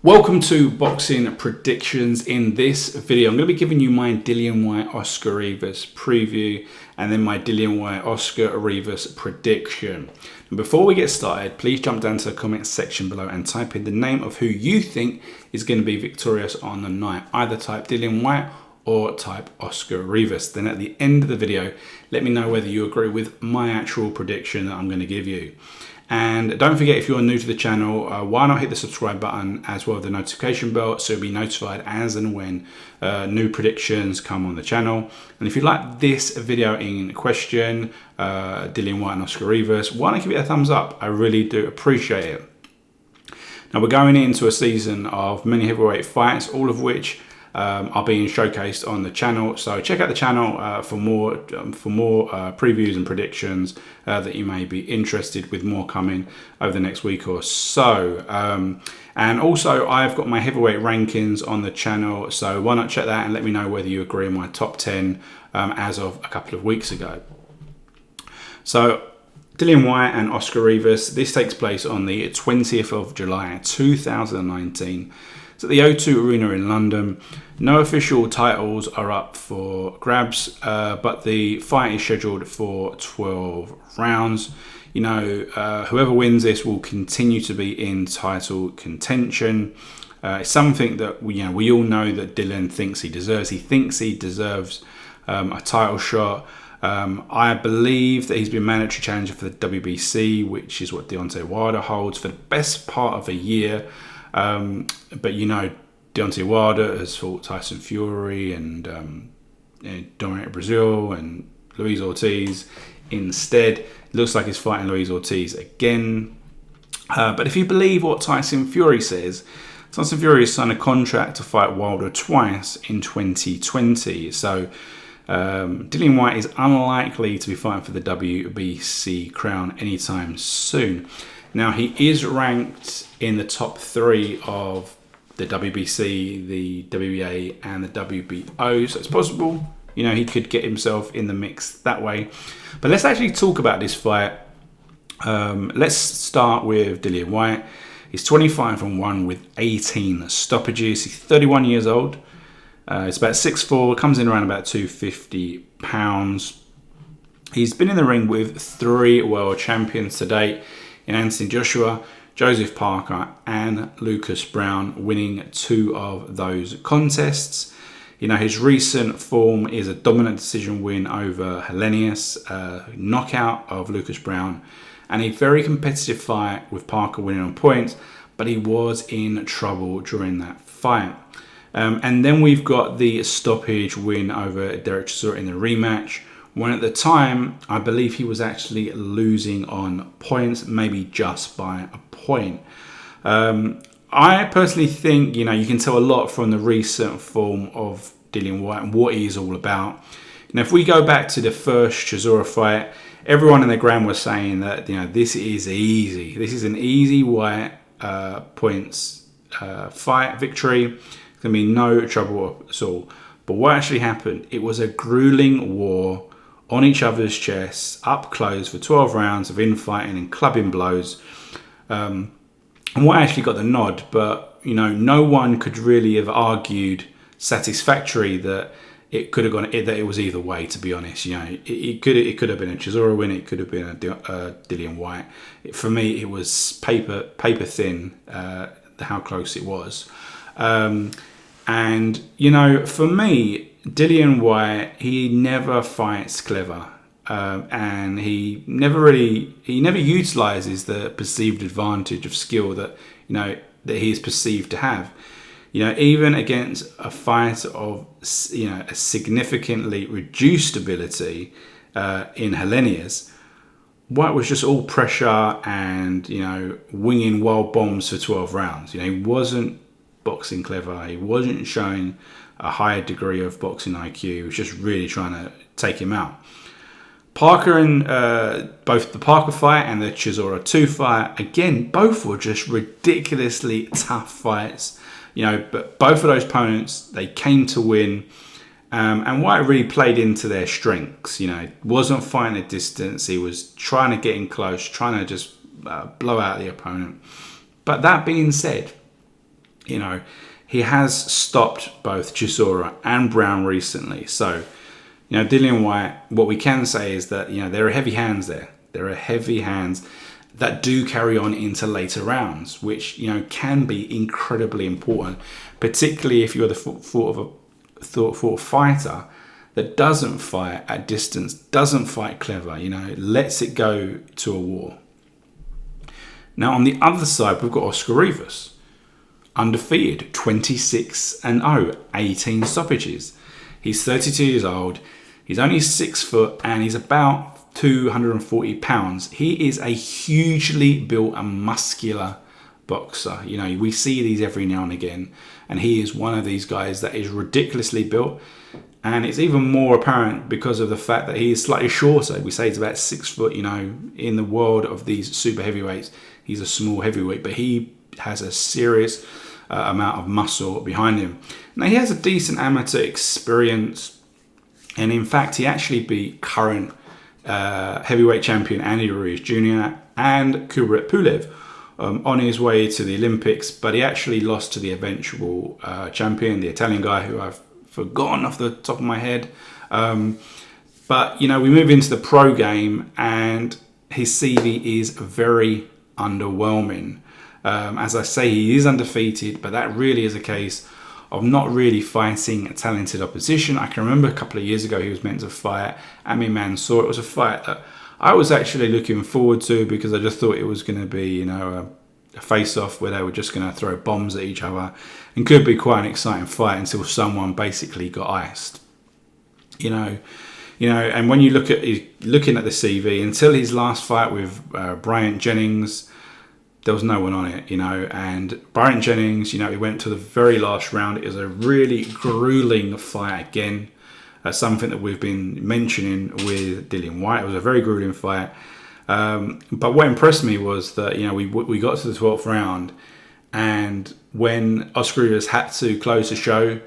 Welcome to Boxing Predictions. In this video, I'm going to be giving you my Dillian Whyte Oscar Rivas preview and then my Dillian Whyte Oscar Rivas prediction. And before we get started, please jump down to the comment section below and type in the name of who you think is going to be victorious on the night. Either type Dillian Whyte or type Oscar Rivas. Then at the end of the video, let me know whether you agree with my actual prediction that I'm going to give you. And don't forget, if you're new to the channel, why not hit the subscribe button as well as the notification bell so you'll be notified as and when new predictions come on the channel. And if you like this video in question, Dillian Whyte and Oscar Rivas, why not give it a thumbs up? I really do appreciate it. Now we're going into a season of many heavyweight fights, all of which are being showcased on the channel. So check out the channel for more previews and predictions that you may be interested with, more coming over the next week or so. And also I've got my heavyweight rankings on the channel, so why not check that and let me know whether you agree on my top 10 as of a couple of weeks ago. So Dillian Whyte and Oscar Rivas, this takes place on the 20th of July 2019. It's at the O2 Arena in London. No official titles are up for grabs, but the fight is scheduled for 12 rounds. You know, whoever wins this will continue to be in title contention. It's something that we all know that Dillian thinks he deserves. He thinks he deserves a title shot. I believe that he's been mandatory challenger for the WBC, which is what Deontay holds, for the best part of a year. But you know, Deontay has fought Tyson Fury and dominated Brazil and Luis Ortiz. Instead, it looks like he's fighting Luis Ortiz again. But if you believe what Tyson Fury says, Tyson Fury has signed a contract to fight Wilder twice in 2020. So Dillian Whyte is unlikely to be fighting for the WBC crown anytime soon. Now, he is ranked in the top 3 of the WBC, the WBA and the WBO, so it's possible, you know, he could get himself in the mix that way. But let's actually talk about this fight. Let's start with Dillian Whyte. He's 25-1 with 18 stoppages. He's 31 years old. He's about 6'4", comes in around about 250 pounds. He's been in the ring with 3 world champions to date, in Anthony Joshua, Joseph Parker and Lucas Browne, winning 2 of those contests. You know, his recent form is a dominant decision win over Headling, knockout of Lucas Browne, and a very competitive fight with Parker winning on points, but he was in trouble during that fight. And then we've got the stoppage win over Derek Chisora in the rematch, when at the time, I believe he was actually losing on points, maybe just by a point. I personally think, you know, you can tell a lot from the recent form of Dillian Whyte and what he's all about. Now, if we go back to the first Chisora fight, everyone in the ground was saying that, you know, this is easy. This is an easy Whyte points fight victory. There's going to be no trouble at all. But what actually happened, it was a grueling war on each other's chests, up close for 12 rounds of infighting and clubbing blows. And what actually got the nod, but you know, no one could really have argued satisfactory that it could have gone, that it was either way. To be honest, you know, it could have been a Chisora win, it could have been a Dillian Whyte. For me, it was paper thin how close it was. And you know, for me, Dillian Whyte, he never fights clever, and he never utilizes the perceived advantage of skill that, you know, that he is perceived to have. You know, even against a fighter of, you know, a significantly reduced ability in Headling, Whyte was just all pressure and, you know, winging wild bombs for 12 rounds. You know, he wasn't boxing clever. He wasn't showing a higher degree of boxing IQ. He was just really trying to take him out. Parker and both the Parker fight and the Chisora 2 fight, again, both were just ridiculously tough fights. You know, but both of those opponents, they came to win. And Whyte really played into their strengths. You know, wasn't fighting at distance. He was trying to get in close, trying to just blow out the opponent. But that being said, You know, he has stopped both Chisora and Browne recently. So, you know, Dillian Whyte, what we can say is that, you know, there are heavy hands there. There are heavy hands that do carry on into later rounds, which, you know, can be incredibly important, particularly if you're the thought fighter that doesn't fight at distance, doesn't fight clever, you know, lets it go to a war. Now, on the other side, we've got Oscar Rivas, undefeated, 26-0, 18 stoppages. He's 32 years old. He's only 6 foot and he's about 240 pounds. He is a hugely built and muscular boxer. You know, we see these every now and again, and he is one of these guys that is ridiculously built. And it's even more apparent because of the fact that he is slightly shorter. We say he's about 6 foot, you know, in the world of these super heavyweights. He's a small heavyweight, but he has a serious amount of muscle behind him. Now, he has a decent amateur experience. And in fact, he actually beat current heavyweight champion Andy Ruiz Jr. and Kubrat Pulev on his way to the Olympics. But he actually lost to the eventual champion, the Italian guy who I've forgotten off the top of my head. But, you know, we move into the pro game and his CV is very underwhelming. As I say, he is undefeated, but that really is a case of not really fighting a talented opposition. I can remember a couple of years ago he was meant to fight Ami Mansour. It was a fight that I was actually looking forward to because I just thought it was going to be, you know, a face-off where they were just going to throw bombs at each other, and could be quite an exciting fight until someone basically got iced. You know, and when you look at looking at the CV, until his last fight with Bryant Jennings, there was no one on it, you know. And Bryant Jennings, you know, he went to the very last round. It was a really grueling fight again. Something that we've been mentioning with Dillian Whyte. It was a very grueling fight. But what impressed me was that, you know, we got to the 12th round, and when Oscar Rivas had to close the show,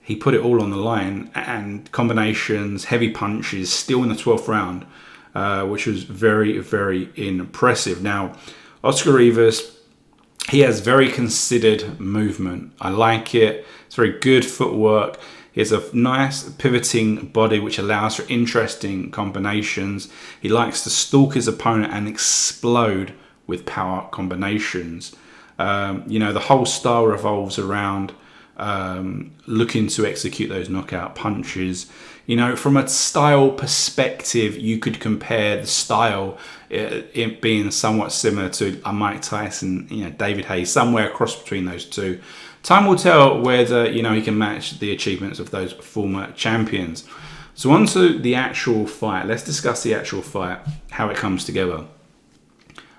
he put it all on the line, and combinations, heavy punches, still in the 12th round, which was very, very impressive. Now, Oscar Rivas, he has very considered movement. I like it. It's very good footwork. He has a nice pivoting body which allows for interesting combinations. He likes to stalk his opponent and explode with power combinations. You know, the whole style revolves around looking to execute those knockout punches. You know, from a style perspective, you could compare the style, it being somewhat similar to a Mike Tyson, you know, David Haye, somewhere across between those two. Time will tell whether, you know, he can match the achievements of those former champions. So on to the actual fight. Let's discuss the actual fight, how it comes together.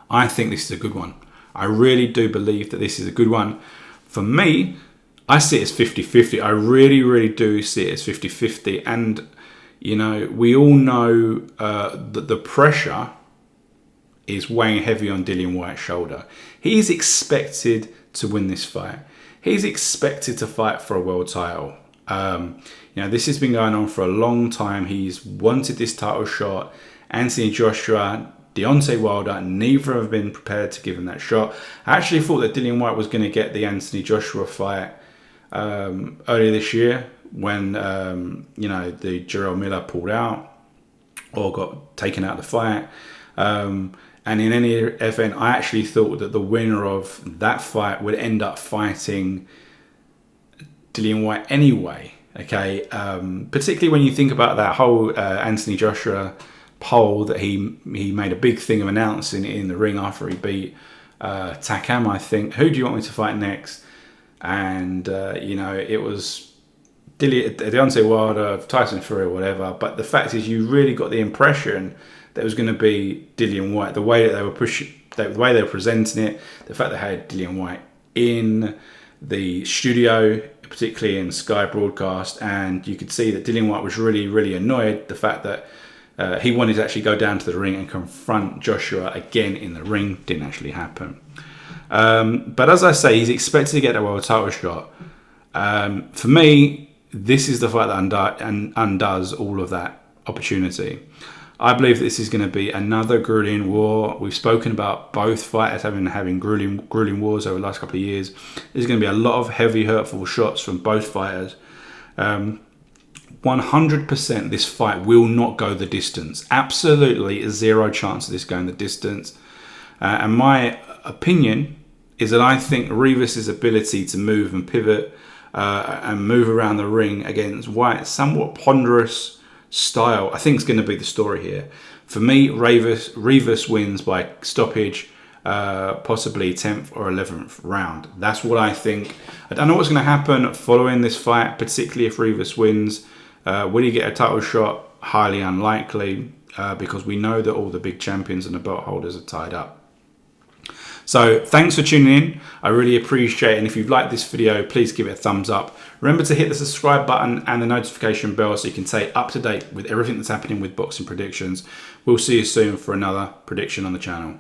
I think this is a good one. I really do believe that this is a good one. For me, I see it as 50-50. I really, really do see it as 50-50. And, you know, we all know that the pressure is weighing heavy on Dillian Whyte's shoulder. He's expected to win this fight. He's expected to fight for a world title. You know, this has been going on for a long time. He's wanted this title shot. Anthony Joshua, Deontay Wilder, neither have been prepared to give him that shot. I actually thought that Dillian Whyte was going to get the Anthony Joshua fight earlier this year when, you know, the Jarrell Miller pulled out or got taken out of the fight. And in any event, I actually thought that the winner of that fight would end up fighting Dillian Whyte anyway. Okay, particularly when you think about that whole Anthony Joshua poll that he made a big thing of announcing in the ring after he beat Takam, I think. Who do you want me to fight next? And you know, it was Deontay Wilder, Tyson Fury, or whatever. But the fact is, you really got the impression that it was going to be Dillian Whyte. The way that they were pushing, the way they were presenting it, the fact they had Dillian Whyte in the studio, particularly in Sky Broadcast, and you could see that Dillian Whyte was really, really annoyed. The fact that he wanted to actually go down to the ring and confront Joshua again in the ring didn't actually happen. But as I say, he's expected to get a world title shot. For me, this is the fight that undoes all of that opportunity. I believe this is going to be another grueling war. We've spoken about both fighters having grueling wars over the last couple of years. There's going to be a lot of heavy, hurtful shots from both fighters. 100% this fight will not go the distance. Absolutely zero chance of this going the distance. And my opinion is that I think Rivas' ability to move and pivot and move around the ring against Whyte's somewhat ponderous style, I think is going to be the story here. For me, Rivas wins by stoppage, possibly 10th or 11th round. That's what I think. I don't know what's going to happen following this fight, particularly if Rivas wins. Will he get a title shot? Highly unlikely, because we know that all the big champions and the belt holders are tied up. So thanks for tuning in. I really appreciate it. And if you've liked this video, please give it a thumbs up. Remember to hit the subscribe button and the notification bell so you can stay up to date with everything that's happening with boxing predictions. We'll see you soon for another prediction on the channel.